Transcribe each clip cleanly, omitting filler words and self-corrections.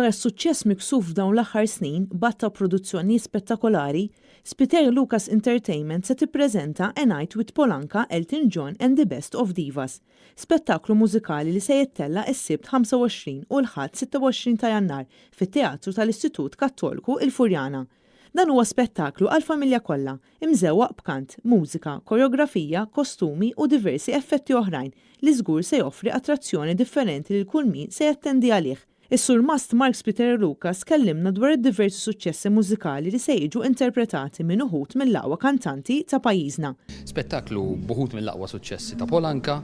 Wara s-suċċess miksuf f'dawn l-aħħar snin batta produzzjoni spettakolari, Spiteri Lucas Entertainment se tippreżenta A Night with Polanka, Elton John and the Best of Divas, spettaklu mużikali li se jittella s-Sibt 25 u l-Ħadd 26 ta' Jannar fit-Teatru tal-Istitut Kattoliku il-Furjana. Dan huwa spettaklu għall-familja kollha, imżewwaq b'kant, mużika, koreografija, kostumi u diversi effetti oħrajn li żgur se joffri attrazzjoni differenti lil kull min se jattendi għalih. Is-Sur Mast Mark Spiteri Lucas kellimna dwar id-diversi suċċessi mużikali li se jiġu interpretati minn uħud mill-aqwa kantanti ta' pajjiżna. Spettaklu b'uħud mill-aqwa suċċessi ta' Polanka,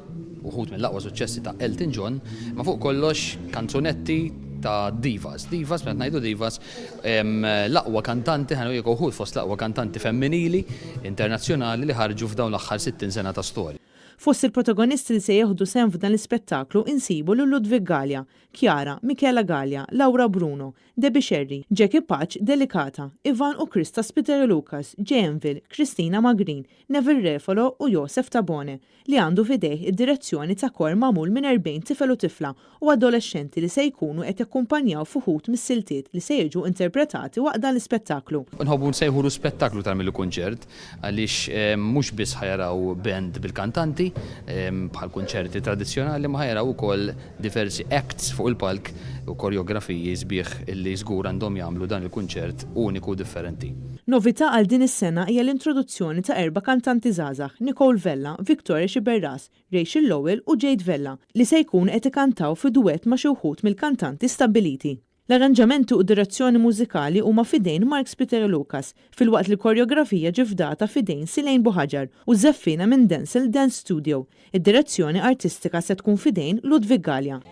uħud mill-aqwa suċċessi ta' Elton John, ma fuq kollox kanzunetti ta' divas. Divas, meta ngħidu divas, l-aqwa kantanti, ħanu jekk uħud fost l-aqwa kantanti femminili internazzjonali li ħarġu f'dawn l-aħħar 60 sena ta' storja. Fost il-protagonisti li se jieħdu sehem f'dan l-ispettaklu insibu lil Ludwig Gallia, Chiara, Michela Gallia, Laura Bruno, Debbie Sherry, Jackie Patch, Delicata, Ivan u Krista Spiteri Lucas, Janville, Kristina Magrin, Neville Refolo u Josef Tabone li għandu fidejh id-direzzjoni ta' kor magħmul minn 40 tifel u tifla u adolescenti li se jkunu qed jakkumpanjaw fuħut mis-siltiet li se jiġu interpretati waqt dan l-ispettaklu. Nħobbu nsejħulu spettaklu tagħmlu kunċert għaliex mhux biss ħajaraw band bil-kantanti bħal kunċerti tradizzjonali ma ħajraw ukoll diversi acts fuq il-palk u koreografiji sbieħ illi żgur għandhom jagħmlu dan il-kunċert uniku differenti. Novità għal din is-sena hija l-introduzzjoni ta' 4 kantanti żgħażagħ, Nicole Vella, Victoria Xiberras, Rachel Lowell u Jade Vella, li se jkun qed ikantaw fi duett ma' xi wħud mill-kantanti stabbiliti. L-arranġamenti u direzzjoni mużikali huma fidejn Mark Spiteri Lucas, filwaqt li koreografija ġifdata fidejn Silejn Buħaġar u żeffina minn Denzel Dance Studio. Id-direzzjoni artistika se tkun fidejn Ludwig Gallia.